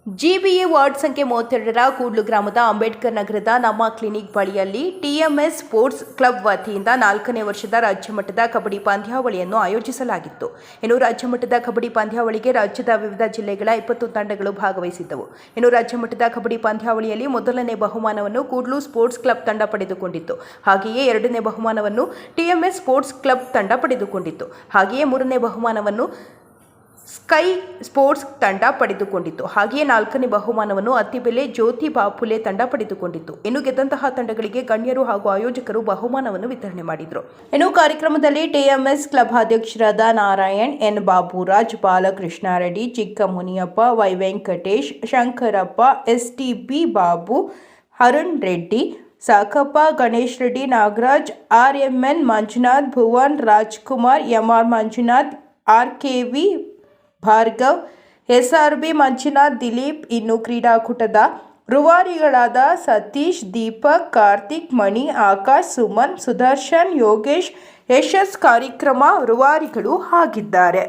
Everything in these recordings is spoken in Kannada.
ಜಿಬಿಎ ವಾರ್ಡ್ ಸಂಖ್ಯೆ 32ರ ಕೂಡ್ಲು ಗ್ರಾಮದ ಅಂಬೇಡ್ಕರ್ ನಗರದ ನಮ್ಮ ಕ್ಲಿನಿಕ್ ಬಳಿಯಲ್ಲಿ ಟಿಎಂಎಸ್ ಸ್ಪೋರ್ಟ್ಸ್ ಕ್ಲಬ್ ವತಿಯಿಂದ 4ನೇ ವರ್ಷದ ರಾಜ್ಯಮಟ್ಟದ ಕಬಡ್ಡಿ ಪಂದ್ಯಾವಳಿಯನ್ನು ಆಯೋಜಿಸಲಾಗಿತ್ತು. ಇನ್ನು ರಾಜ್ಯಮಟ್ಟದ ಕಬಡ್ಡಿ ಪಂದ್ಯಾವಳಿಗೆ ರಾಜ್ಯದ ವಿವಿಧ ಜಿಲ್ಲೆಗಳ 20 ತಂಡಗಳು ಭಾಗವಹಿಸಿದ್ದವು. ಇನ್ನು ರಾಜ್ಯಮಟ್ಟದ ಕಬಡ್ಡಿ ಪಂದ್ಯಾವಳಿಯಲ್ಲಿ ಮೊದಲನೇ ಬಹುಮಾನವನ್ನು ಕೂಡ್ಲು ಸ್ಪೋರ್ಟ್ಸ್ ಕ್ಲಬ್ ತಂಡ ಪಡೆದುಕೊಂಡಿತ್ತು. ಹಾಗೆಯೇ 2ನೇ ಬಹುಮಾನವನ್ನು ಟಿಎಂಎಸ್ ಸ್ಪೋರ್ಟ್ಸ್ ಕ್ಲಬ್ ತಂಡ ಪಡೆದುಕೊಂಡಿತ್ತು. ಹಾಗೆಯೇ 3ನೇ ಬಹುಮಾನವನ್ನು ಸ್ಕೈ ಸ್ಪೋರ್ಟ್ಸ್ ತಂಡ ಪಡೆದುಕೊಂಡಿತ್ತು. ಹಾಗೆಯೇ 4ನೇ ಬಹುಮಾನವನ್ನು ಅತ್ತಿಬೆಲೆ ಜ್ಯೋತಿ ಬಾಪುಲೆ ತಂಡ ಪಡೆದುಕೊಂಡಿತ್ತು. ಇನ್ನು ಗೆದ್ದಂತಹ ತಂಡಗಳಿಗೆ ಗಣ್ಯರು ಹಾಗೂ ಆಯೋಜಕರು ಬಹುಮಾನವನ್ನು ವಿತರಣೆ ಮಾಡಿದರು. ಇನ್ನು ಕಾರ್ಯಕ್ರಮದಲ್ಲಿ ಟಿಎಂಎಸ್ ಕ್ಲಬ್ ಅಧ್ಯಕ್ಷರಾದ ನಾರಾಯಣ್, ಎನ್ ಬಾಬುರಾಜ್, ಬಾಲಕೃಷ್ಣ ರೆಡ್ಡಿ, ಚಿಕ್ಕ ಮುನಿಯಪ್ಪ, ವೈ ವೆಂಕಟೇಶ್, ಶಂಕರಪ್ಪ, ಎಸ್ಟಿಬಿ ಬಾಬು, ಅರುಣ್ ರೆಡ್ಡಿ, ಸಾಕಪ್ಪ, ಗಣೇಶ್ ರೆಡ್ಡಿ, ನಾಗರಾಜ್, ಆರ್ಎಂಎನ್ ಮಂಜುನಾಥ್, ಭುವನ್, ರಾಜ್ಕುಮಾರ್, ಎಂಆರ್ ಮಂಜುನಾಥ್, ಆರ್ಕೆವಿ ಭಾರ್ಗವ್, ಎಸ್ಆರ್ಬಿ ಮಂಜುನಾಥ್, ದಿಲೀಪ್, ಇನ್ನು ಕ್ರೀಡಾಕೂಟದ ರೂವಾರಿಗಳಾದ ಸತೀಶ್, ದೀಪಕ್, ಕಾರ್ತಿಕ್, ಮಣಿ, ಆಕಾಶ್, ಸುಮನ್, ಸುದರ್ಶನ್, ಯೋಗೇಶ್, ಯಶಸ್ ಕಾರ್ಯಕ್ರಮ ರೂವಾರಿಗಳು ಆಗಿದ್ದಾರೆ.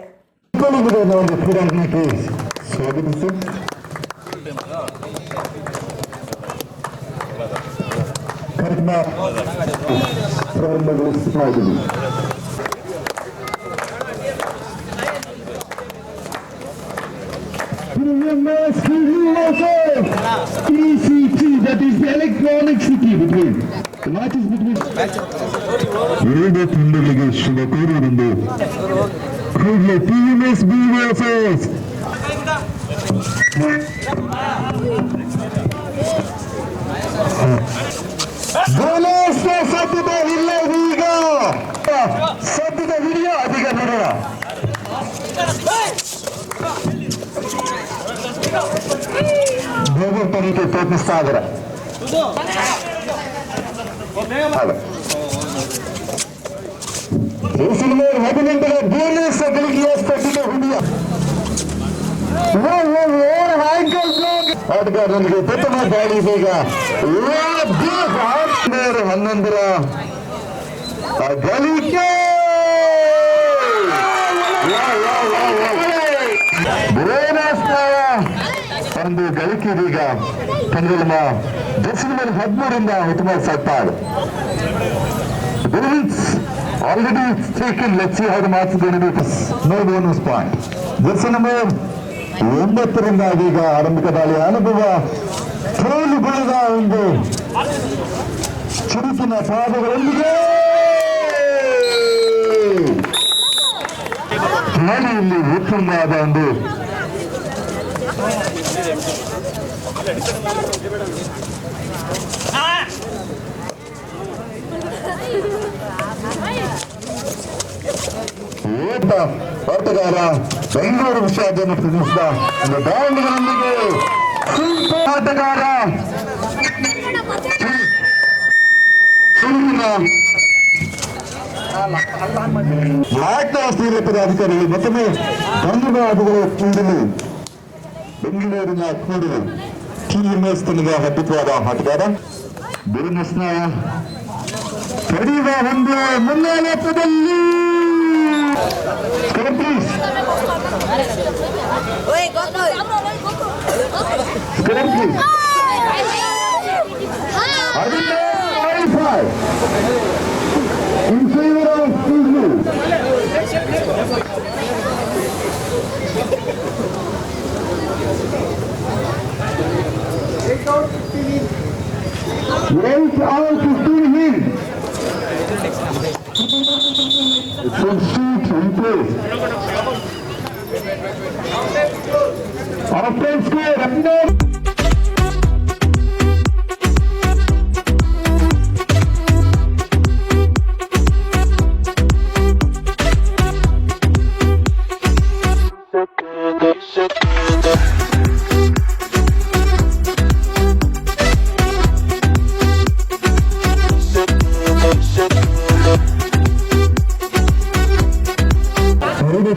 ECT, that is the electronic city between. The match is between. ಎರಡು ತಂಡಗಳಿಗೆ ಶುಭ ಕೋರುವುದೊಂದು ಕೂಡಲೇ TMS BVFS. ಸದ್ಯದ ಇಲ್ಲ ಈಗ ಸದ್ಯದ ವಿಡಿಯೋ ಅದೀಗ ನೋಡೋಣ. ಬೇಗ ತನಿಖೆ ಪ್ರಯತ್ನಿಸ್ತಾ ಇದ್ದಾರೆ. ಜೈಸಲ್ಮೇರ್ 18ರ ಬೋನಸ್ ಗಳಿಗೆಯ ಸ್ಪರ್ಧಿಗೆ ಹುಡಿಯ ಆಟಗಾರನಿಗೆ ಪ್ರಥಮ ದಾಳಿ ಬೇಗ 11ರ ಗಳಿಕೆ ಒಂದು ಗಳಿಕೆ ಇದೀಗ ಪಂದ್ಯದ ಜೈಸಲ್ಮೇರ್ 13ರಿಂದ ಉತ್ತಮ ಸಾಕ್ತಾರೆ. already taken. Let's see how the match is going to be. No bonus point. Jaisalmer 9ರಿಂದ ಈಗ ಆರಂಭಿಕ ದಾಳಿಯ ಅನುಭವ ಸೋಲು ಬೆಳೆದ ಒಂದು ಚುರುಕಿನ ಪಾದಗಳೊಂದಿಗೆ ದಾಳಿಯಲ್ಲಿ ಉತ್ತಮವಾದ ಒಂದು ಆಟಗಾರ ಬೆಂಗಳೂರು ವಿಷಯವನ್ನು ಪ್ರತಿನಿಧಿಸಿದ ಒಂದು ದಾಳಿಗಳೊಂದಿಗೆ ಆಟಗಾರ ಅಧಿಕಾರಿಗಳು ಮತ್ತೊಮ್ಮೆ ಧನ್ಯವಾದಗಳು. ಕೂಡಲು ಬೆಂಗಳೂರಿನ ಕೂಡಲು TMS ತಂಡದ ಅದ್ಭುತವಾದ ಆಟಗಾರ ಬಿರುನಸ್ನ ಪಡೆಯುವ ಒಂದು ಮುನ್ನಡೆತದಲ್ಲಿ in favor of Kudlu. Right out 15 in. Substitute in place. Offense score.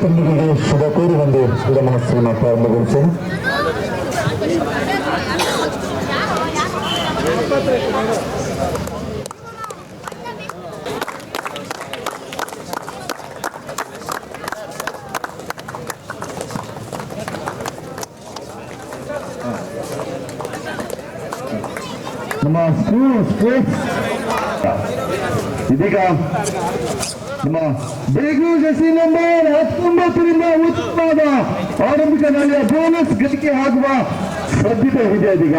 ತಂಡಗಳಿಗೆ ಶುಭ ಕೋರುವಂತೆ ಕ್ರೀಡಾ ಮಹೋತ್ಸವವನ್ನು ಪ್ರಾರಂಭಗೊಳಿಸೋಣ. ನಮ್ಮ ಸ್ಪೋರ್ಟ್ಸ್ ಇದೀಗ ನಮ್ಮ ಬೇಗೂರು ಜೆರ್ಸಿ ನಂಬರ್ 19ರಿಂದ ಉತ್ತಮವಾದ ಆರಂಭಿಕ ದಾಳಿಯ ಬೋನಸ್ ಗಳಿಕೆ ಆಗುವ ಸಾಧ್ಯತೆ ಇದೆ. ಇದೀಗ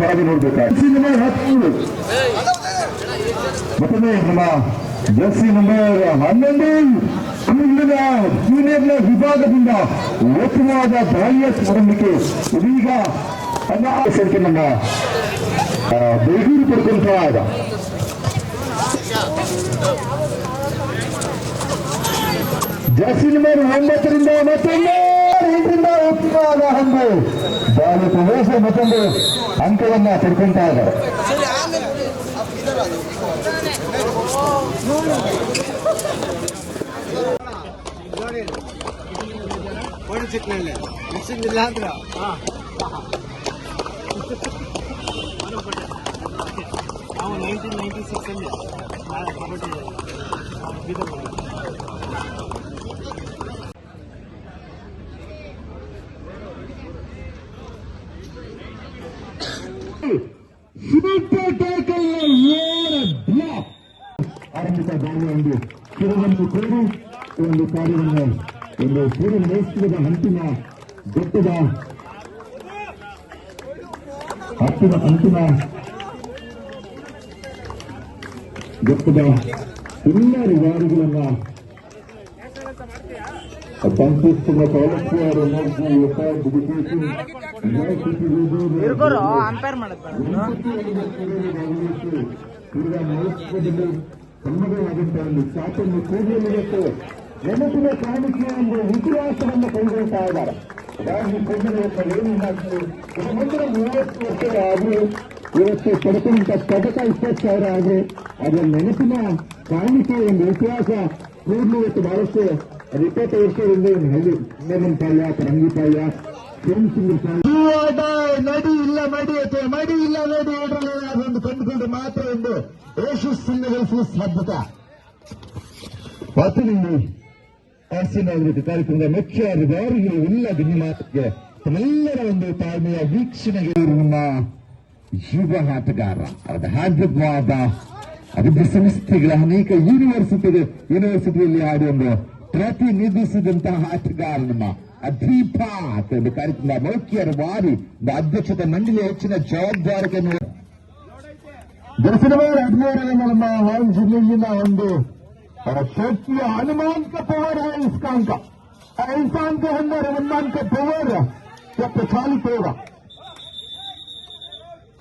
ಕಾದು ನೋಡ್ಬೇಕಾಗಿ ನಂಬರ್ 13 ಮತ್ತೊಮ್ಮೆ ನಮ್ಮ ಜೆರ್ಸಿ ನಂಬರ್ 11 ಜೂನಿಯರ್ನ ವಿಭಾಗದಿಂದ ಉತ್ತಮವಾದ ದಾಳಿಯ ಆರಂಭಿಕೆ ಇದೀಗ ಸಂಖ್ಯೆ ನಮ್ಮ ಬೇಗೂರು ಪಡ್ಕೊಂತ ಜೆರ್ಸಿ ನಂಬರ್ 9ರಿಂದ ಮತ್ತೊಂದು 8ರಿಂದ ಉತ್ತಮವಾದ ಹಂಗು ದಾಳಿ ಪ್ರವೇಶ ಮತ್ತೊಂದು ಅಂಕವನ್ನ ಪಡ್ಕೊಂತ ಇದ್ದಾರೆ. ನಾವು 1996 ಕಬಡ್ಡಿ ಆರಂಭಿಕ ದಾಳಿಯ ಒಂದು ಕಿರುವನ್ನು ಕೊಡು ಒಂದು ಕಾರ್ಯವನ್ನು ಒಂದು ಪೂರ್ಣಗೊಳಿಸುವ ಅಂತಿಮ ಘಟ್ಟದ ಅಂತಿಮ ಘಟ್ಟದ ಎಲ್ಲ ರಿವಾರ್ಡ್ಗಳನ್ನ ಸಂತೋಷದ ಕಾಲಕ್ಕಿಯರು ಅಂಪೈರ್ ಮಾಡೋದು ತಮ್ಮದೇ ಆದಂತಹ ಒಂದು ಚಾಪನ್ನು ಕೂಡಲಿಕ್ಕೆ ನೆನಪಿನ ಕಾಣಿಕೆಯ ಒಂದು ಇತಿಹಾಸವನ್ನು ಕೈಗೊಳ್ತಾ ಇದ್ದಾರೆ. ರಾಜ್ಯ ಮುಂದಿನ 30 ವರ್ಷ ಆದ್ರೆ ಇವತ್ತು ಪಡ್ಕೊಂಡ ಪದಕ 20,000 ಆದ್ರೆ ಅದರ ನೆನಪಿನ ಕಾಣಿಕೆ ಒಂದು ಇತಿಹಾಸ ಕೂಡಲು ಇವತ್ತು ಬಹಳಷ್ಟು 20 ವರ್ಷದಿಂದ ಒಂದು ಹಳ್ಳಿ ಪಾಳ್ಯ ಪರಂಗಿಪಾಳ್ಯ ನಡಿ ಇಲ್ಲ ಮಡಿ ಅಥವಾ ಮಡಿ ಇಲ್ಲ ನಡಿ ಅದೊಂದು ಕಂಡುಕೊಂಡು ಮಾತ್ರ ಒಂದು ಯಶಸ್ಸನ್ನು ಗಳಿಸುವ ಸಾಧ್ಯತೆ. ವಾತಿನಲ್ಲಿ ಆರ್ಸಿನಾಗಬೇಕು ಕಾರ್ಯಕ್ರಮದ ಮುಖ್ಯ ಅಧಿಕಾರಿಗಳು ಇಲ್ಲ ಮಾತಿಗೆ ತಮ್ಮೆಲ್ಲರ ಒಂದು ತಾಳ್ಮೆಯ ವೀಕ್ಷಣೆಗೆ ನಮ್ಮ ಯುವ ಆಟಗಾರ ಅವರ ಹಾರ್ದಿಕವಾದ ವಿವಿಧ ಸಂಸ್ಥೆಗಳ ಅನೇಕ ಯೂನಿವರ್ಸಿಟಿಯಲ್ಲಿ ಆಡಿ ಒಂದು ಪ್ರತಿನಿಧಿಸಿದಂತಹ ಆಟಗಾರ ನಮ್ಮ ದೀಪ ಒಂದು ಕಾರ್ಯಕ್ರಮದ ಮುಖ್ಯರ ಬಾರಿ ಅಧ್ಯಕ್ಷತೆ ಮಂಡಳಿಯ ಹೆಚ್ಚಿನ ಜವಾಬ್ದಾರಿಯನ್ನು ದರ್ಶನವಾರ 17 ನಮ್ಮ ಹಾಲ್ ಜಿಲ್ಲೆಯಿಂದ ಒಂದು शक्ति हनुमान का पावर है इसका अंक इंसान के अंदर हनुमान का पावर जब प्रचालित होगा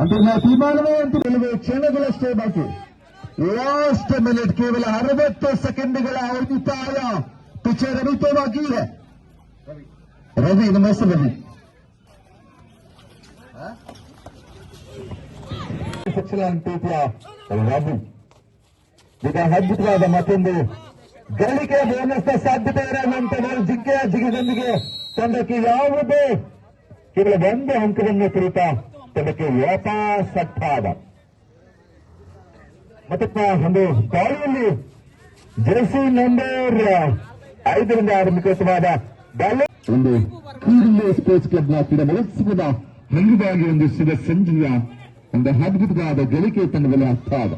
अंतर मैं ತೀರ್ಮಾನವೇ ಅಂತ ಕೆಲವೇ ಕ್ಷಣಗಳಷ್ಟೇ ಬಾಕಿ. ಲಾಸ್ಟ್ ಮಿನಿಟ್ ಕೇವಲ 60 ಸೆಕೆಂಡ್ಗಳ ಉಳಿತಾಯ ಪಿಚೆ ರವಿ तो बाकी है. रवि नमस्ते रवि रवि ಈಗ ಅದ್ಭುತವಾದ ಮತ್ತೊಂದು ಗಳಿಕೆ ಬೋನಸ್ ಸಾಧ್ಯತೆ ಇರುವಂತಹ ಜಿಂಕೆಯ ಜಿಗಿದೊಂದಿಗೆ ತಂಡಕ್ಕೆ ಯಾವುದೇ ಕೇವಲ ಒಂದು ಅಂಕವನ್ನು ಕುರಿತ ತಂಡಕ್ಕೆ ವಾಪಸ್ ಅಟ್ಟಾದ ಮತ್ತಪ್ಪ ಒಂದು ದಾಳಿಯಲ್ಲಿ ಜೆರ್ಸಿ ನಂಬರ್ 5ರಿಂದ ಆರಂಭಿಕವಾದ ಒಂದು ಕೂಡಲೇ ಸ್ಪೋರ್ಟ್ಸ್ ಕ್ಲಬ್ನ ಕ್ರೀಡಾ ಮಹೋತ್ಸವದ ಅಂಗವಾಗಿ ಒಂದು ಶುಭ ಸಂಜೆಯ ಒಂದು ಅದ್ಭುತವಾದ ಗಳಿಕೆ ತಂಡದಲ್ಲಿ ಅಟ್ಟಾದ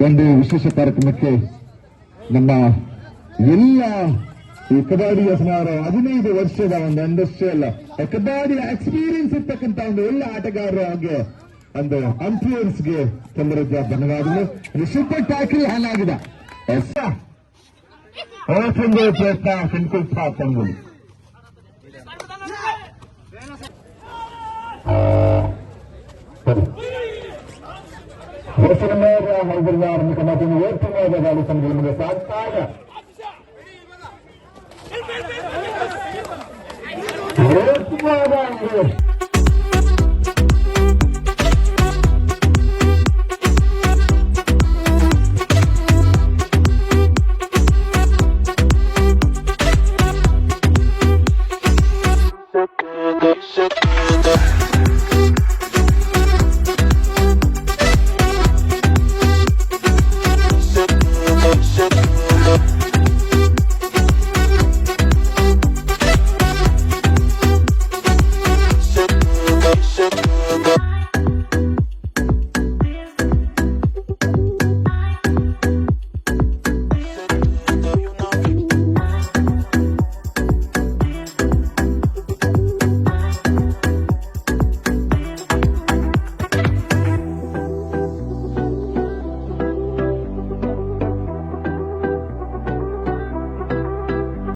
ಒಂದು ವಿಶೇಷ ಕಾರ್ಯಕ್ರಮಕ್ಕೆ ನಮ್ಮ ಎಲ್ಲ ಈ ಕಬಡ್ಡಿಯ ಸುಮಾರು 15 ವರ್ಷದ ಒಂದು ಇಂಡಸ್ಟ್ರಿಯಲ್ ಕಬಡ್ಡಿಯ ಎಕ್ಸ್ಪೀರಿಯನ್ಸ್ ಇರ್ತಕ್ಕಂಥ ಒಂದು ಎಲ್ಲ ಆಟಗಾರರು ಹಾಗೆ ಒಂದು ಅಂಪೈರ್ಸ್ಗೆ ತೊಂದರೆ ಧನ್ಯವಾದಗಳು. ಸೂಪರ್ ಟ್ಯಾಕಲ್ ಹಾಲಾಗಿದೆ ಪ್ರಯತ್ನ ಸಂಕಲ್ಪ ತಂಗುಲಿ ಹೈದರಾಬಾದ್ ಆರಂಭಿಕ ಮಾತಿನ ಉತ್ತಮವಾದ ದಾಳಿ ಸಂಘಗಳ ಮುಂದೆ ಸಾಗ್ತಾ ಇದೆ.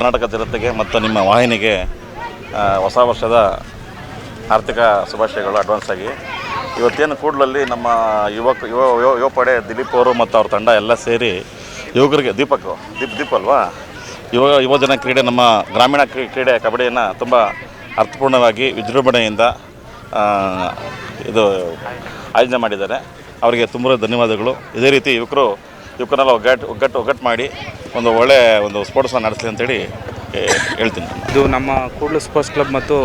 ಕರ್ನಾಟಕ ಜನತೆಗೆ ಮತ್ತು ನಿಮ್ಮ ವಾಹಿನಿಗೆ ಹೊಸ ವರ್ಷದ ಆರ್ಥಿಕ ಶುಭಾಶಯಗಳು ಅಡ್ವಾನ್ಸ್ ಆಗಿ. ಇವತ್ತೇನು ಕೂಡಲಲ್ಲಿ ನಮ್ಮ ಯುವ ಪಡೆ ದಿಲೀಪ್ ಅವರು ಮತ್ತು ಅವ್ರ ತಂಡ ಎಲ್ಲ ಸೇರಿ ಯುವಕರಿಗೆ ದೀಪ್ ಅಲ್ವಾ, ಯುವಜನ ಕ್ರೀಡೆ, ನಮ್ಮ ಗ್ರಾಮೀಣ ಕ್ರೀಡೆ ಕಬಡ್ಡಿಯನ್ನು ತುಂಬ ಅರ್ಥಪೂರ್ಣವಾಗಿ ವಿಜೃಂಭಣೆಯಿಂದ ಇದು ಆಯೋಜನೆ ಮಾಡಿದ್ದಾರೆ. ಅವರಿಗೆ ತುಂಬ ಧನ್ಯವಾದಗಳು. ಇದೇ ರೀತಿ ಯುವಕರೆಲ್ಲ ಒಗ್ಗಟ್ಟು ಮಾಡಿ ಒಂದು ಒಳ್ಳೆಯ ಒಂದು ಸ್ಪೋರ್ಟ್ಸನ್ನು ನಡೆಸಲಿ ಅಂತೇಳಿ ಹೇಳ್ತೀನಿ. ಇದು ನಮ್ಮ ಕೂಡ್ಲು ಸ್ಪೋರ್ಟ್ಸ್ ಕ್ಲಬ್ ಮತ್ತು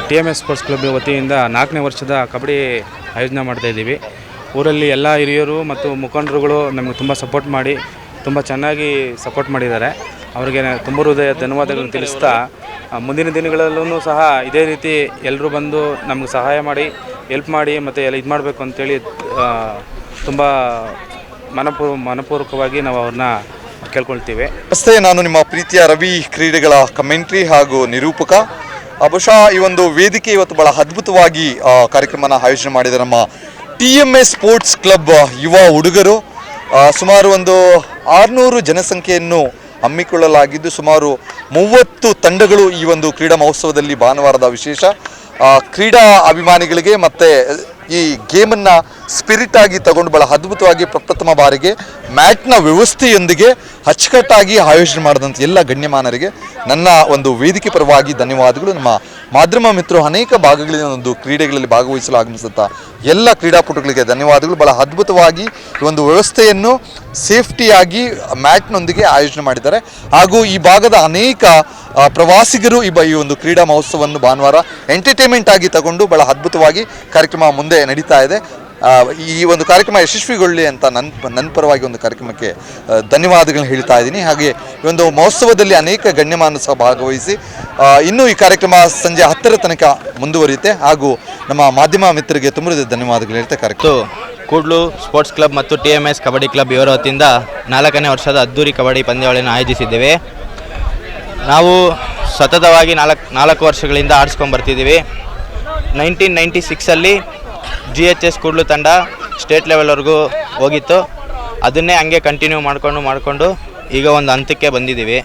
TMS ಸ್ಪೋರ್ಟ್ಸ್ ಕ್ಲಬ್ ವತಿಯಿಂದ 4ನೇ ವರ್ಷದ ಕಬಡ್ಡಿ ಆಯೋಜನೆ ಮಾಡ್ತಾಯಿದ್ದೀವಿ. ಊರಲ್ಲಿ ಎಲ್ಲ ಹಿರಿಯರು ಮತ್ತು ಮುಖಂಡರುಗಳು ನಮಗೆ ತುಂಬ ಸಪೋರ್ಟ್ ಮಾಡಿ ತುಂಬ ಚೆನ್ನಾಗಿ ಸಪೋರ್ಟ್ ಮಾಡಿದ್ದಾರೆ. ಅವರಿಗೆ ತುಂಬ ಹೃದಯ ಧನ್ಯವಾದಗಳನ್ನು ತಿಳಿಸ್ತಾ, ಮುಂದಿನ ದಿನಗಳಲ್ಲೂ ಸಹ ಇದೇ ರೀತಿ ಎಲ್ಲರೂ ಬಂದು ನಮಗೆ ಸಹಾಯ ಮಾಡಿ ಹೆಲ್ಪ್ ಮಾಡಿ ಮತ್ತು ಎಲ್ಲ ಇದು ಮಾಡಬೇಕು ಅಂತೇಳಿ ತುಂಬ ಮನಪೂರ್ವಕವಾಗಿ ನಾವು ಅವ್ರನ್ನ ಕೇಳ್ಕೊಳ್ತೀವಿ. ನಮಸ್ತೆ, ನಾನು ನಿಮ್ಮ ಪ್ರೀತಿಯ ರವಿ ಕ್ರೀಡೆಗಳ ಕಮೆಂಟ್ರಿ ಹಾಗೂ ನಿರೂಪಕ. ಬಹುಶಃ ಈ ಒಂದು ವೇದಿಕೆ ಇವತ್ತು ಬಹಳ ಅದ್ಭುತವಾಗಿ ಕಾರ್ಯಕ್ರಮನ ಆಯೋಜನೆ ಮಾಡಿದ ನಮ್ಮ TMS ಸ್ಪೋರ್ಟ್ಸ್ ಕ್ಲಬ್ ಯುವ ಹುಡುಗರು. ಸುಮಾರು ಒಂದು 600 ಜನಸಂಖ್ಯೆಯನ್ನು ಹಮ್ಮಿಕೊಳ್ಳಲಾಗಿದ್ದು ಸುಮಾರು 30 ತಂಡಗಳು ಈ ಒಂದು ಕ್ರೀಡಾ ಮಹೋತ್ಸವದಲ್ಲಿ ಭಾನುವಾರದ ವಿಶೇಷ. ಕ್ರೀಡಾ ಅಭಿಮಾನಿಗಳಿಗೆ ಮತ್ತು ಈ ಗೇಮನ್ನು ಸ್ಪಿರಿಟ್ ಆಗಿ ತಗೊಂಡು ಬಹಳ ಅದ್ಭುತವಾಗಿ ಪ್ರಪ್ರಥಮ ಬಾರಿಗೆ ಮ್ಯಾಟ್ನ ವ್ಯವಸ್ಥೆಯೊಂದಿಗೆ ಅಚ್ಚುಕಟ್ಟಾಗಿ ಆಯೋಜನೆ ಮಾಡಿದಂಥ ಎಲ್ಲ ಗಣ್ಯಮಾನರಿಗೆ ನನ್ನ ಒಂದು ವೇದಿಕೆ ಪರವಾಗಿ ಧನ್ಯವಾದಗಳು. ನಮ್ಮ ಮಾಧ್ಯಮ ಮಿತ್ರರು ಅನೇಕ ಭಾಗಗಳಿಂದ ಒಂದು ಕ್ರೀಡೆಗಳಲ್ಲಿ ಭಾಗವಹಿಸಲು ಆಗಮಿಸುತ್ತ ಎಲ್ಲ ಕ್ರೀಡಾಪಟುಗಳಿಗೆ ಧನ್ಯವಾದಗಳು. ಬಹಳ ಅದ್ಭುತವಾಗಿ ಈ ಒಂದು ವ್ಯವಸ್ಥೆಯನ್ನು ಸೇಫ್ಟಿಯಾಗಿ ಮ್ಯಾಟ್ನೊಂದಿಗೆ ಆಯೋಜನೆ ಮಾಡಿದ್ದಾರೆ. ಹಾಗೂ ಈ ಭಾಗದ ಅನೇಕ ಪ್ರವಾಸಿಗರು ಈ ಒಂದು ಕ್ರೀಡಾ ಮಹೋತ್ಸವವನ್ನು ಭಾನುವಾರ ಎಂಟರ್ಟೈನ್ಮೆಂಟ್ ಆಗಿ ತಗೊಂಡು ಬಹಳ ಅದ್ಭುತವಾಗಿ ಕಾರ್ಯಕ್ರಮ ಮುಂದೆ ನಡೀತಾ ಇದೆ. ಈ ಒಂದು ಕಾರ್ಯಕ್ರಮ ಯಶಸ್ವಿಗೊಳ್ಳಿ ಅಂತ ನನ್ನ ಪರವಾಗಿ ಒಂದು ಕಾರ್ಯಕ್ರಮಕ್ಕೆ ಧನ್ಯವಾದಗಳನ್ನ ಹೇಳ್ತಾ ಇದ್ದೀನಿ. ಹಾಗೆ ಈ ಒಂದು ಮಹೋತ್ಸವದಲ್ಲಿ ಅನೇಕ ಗಣ್ಯಮಾನ ಸಹ ಭಾಗವಹಿಸಿ ಇನ್ನೂ ಈ ಕಾರ್ಯಕ್ರಮ ಸಂಜೆ 10ರ ತನಕ ಮುಂದುವರಿಯುತ್ತೆ. ಹಾಗೂ ನಮ್ಮ ಮಾಧ್ಯಮ ಮಿತ್ರರಿಗೆ ತುಂಬ ಧನ್ಯವಾದಗಳು ಹೇಳ್ತಾ ಕಾರ್ಯಕ್ರಮ ಕೂಡ್ಲು ಸ್ಪೋರ್ಟ್ಸ್ ಕ್ಲಬ್ ಮತ್ತು TMS ಕಬಡ್ಡಿ ಕ್ಲಬ್ ಇವರ ವತಿಯಿಂದ 4ನೇ ವರ್ಷದ ಅದ್ದೂರಿ ಕಬಡ್ಡಿ ಪಂದ್ಯಾವಳಿಯನ್ನು ಆಯೋಜಿಸಿದ್ದೇವೆ. ನಾವು ಸತತವಾಗಿ 4 ವರ್ಷಗಳಿಂದ ಆಡಿಸ್ಕೊಂಡು ಬರ್ತಿದ್ದೀವಿ. 1996 GHS ಕೂಡ್ಲು ತಂಡ ಸ್ಟೇಟ್ ಲೆವೆಲ್ವರೆಗೂ ಹೋಗಿತ್ತು. ಅದನ್ನೇ ಹಂಗೆ ಕಂಟಿನ್ಯೂ ಮಾಡಿಕೊಂಡು ಈಗ ಒಂದು ಹಂತಕ್ಕೆ ಬಂದಿದ್ದೀವಿ.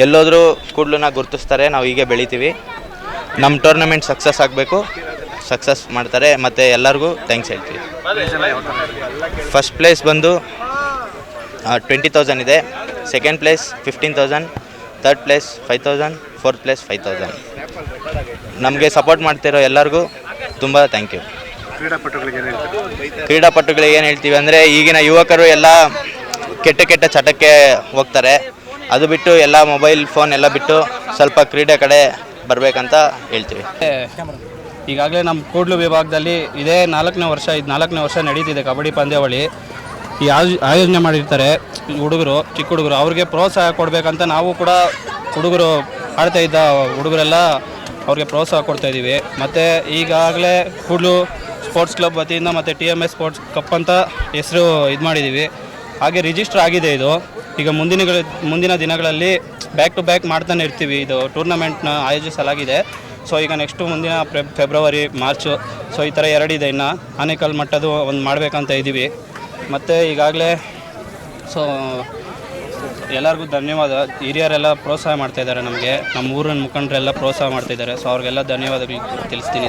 ಎಲ್ಲೋದ್ರೂ ಕೂಡ್ಲನ್ನ ಗುರುತಿಸ್ತಾರೆ, ನಾವು ಹೀಗೆ ಬೆಳಿತೀವಿ. ನಮ್ಮ ಟೂರ್ನಮೆಂಟ್ ಸಕ್ಸಸ್ ಆಗಬೇಕು, ಸಕ್ಸಸ್ ಮಾಡ್ತಾರೆ. ಮತ್ತು ಎಲ್ಲರಿಗೂ ಥ್ಯಾಂಕ್ಸ್ ಹೇಳ್ತೀವಿ. ಫಸ್ಟ್ ಪ್ಲೇಸ್ ಬಂದು 20,000 ಇದೆ, second place 15,000, third place 5,000, fourth place 5,000. ನಮಗೆ ಸಪೋರ್ಟ್ ಮಾಡ್ತಿರೋ ಎಲ್ಲರಿಗೂ ತುಂಬ ಥ್ಯಾಂಕ್ ಯು. ಕ್ರೀಡಾಪಟುಗಳಿಗೆ ಏನು ಹೇಳ್ತೀವಿ ಅಂದರೆ, ಈಗಿನ ಯುವಕರು ಎಲ್ಲ ಕೆಟ್ಟ ಚಟಕ್ಕೆ ಹೋಗ್ತಾರೆ. ಅದು ಬಿಟ್ಟು ಎಲ್ಲ ಮೊಬೈಲ್ ಫೋನ್ ಎಲ್ಲ ಬಿಟ್ಟು ಸ್ವಲ್ಪ ಕ್ರೀಡೆ ಕಡೆ ಬರಬೇಕಂತ ಹೇಳ್ತೀವಿ. ಈಗಾಗಲೇ ನಮ್ಮ ಕೂಡ್ಲು ವಿಭಾಗದಲ್ಲಿ ಇದೇ 4ನೇ ವರ್ಷ, ಇದು 4ನೇ ವರ್ಷ ನಡೀತಿದೆ ಕಬಡ್ಡಿ ಪಂದ್ಯಾವಳಿ. ಈ ಆಯೋಜನೆ ಮಾಡಿರ್ತಾರೆ ಹುಡುಗರು, ಚಿಕ್ಕ ಹುಡುಗರು, ಅವ್ರಿಗೆ ಪ್ರೋತ್ಸಾಹ ಕೊಡಬೇಕಂತ ನಾವು ಕೂಡ ಹುಡುಗರು ಆಡ್ತಾ ಇದ್ದ ಹುಡುಗರೆಲ್ಲ ಅವ್ರಿಗೆ ಪ್ರೋತ್ಸಾಹ ಕೊಡ್ತಾಯಿದ್ದೀವಿ. ಮತ್ತು ಈಗಾಗಲೇ ಕೂಡ್ಲು ಸ್ಪೋರ್ಟ್ಸ್ ಕ್ಲಬ್ ವತಿಯಿಂದ ಮತ್ತು TMS ಸ್ಪೋರ್ಟ್ಸ್ ಕಪ್ ಅಂತ ಹೆಸರು ಇದು ಮಾಡಿದ್ದೀವಿ. ಹಾಗೆ ರಿಜಿಸ್ಟರ್ ಆಗಿದೆ ಇದು. ಈಗ ಮುಂದಿನ ದಿನಗಳಲ್ಲಿ ಬ್ಯಾಕ್ ಟು ಬ್ಯಾಕ್ ಮಾಡ್ತಾನೆ ಇರ್ತೀವಿ. ಇದು ಟೂರ್ನಮೆಂಟ್ನ ಆಯೋಜಿಸಲಾಗಿದೆ. ಸೊ ಈಗ ನೆಕ್ಸ್ಟು ಮುಂದಿನ ಫೆಬ್ರವರಿ, ಮಾರ್ಚು, ಸೊ ಈ ಥರ 2 ಇದೆ. ಇನ್ನು ಆನೇಕಲ್ ಮಟ್ಟದ್ದು ಒಂದು ಮಾಡಬೇಕಂತ ಇದ್ದೀವಿ. ಮತ್ತು ಈಗಾಗಲೇ ಸೊ ಎಲ್ಲರಿಗೂ ಧನ್ಯವಾದ. ಹಿರಿಯರೆಲ್ಲ ಪ್ರೋತ್ಸಾಹ ಮಾಡ್ತಾಯಿದ್ದಾರೆ ನಮಗೆ, ನಮ್ಮ ಊರಿನ ಮುಖಂಡರೆಲ್ಲ ಪ್ರೋತ್ಸಾಹ ಮಾಡ್ತಾಯಿದ್ದಾರೆ. ಸೊ ಅವ್ರಿಗೆಲ್ಲ ಧನ್ಯವಾದಗಳು ತಿಳಿಸ್ತೀನಿ.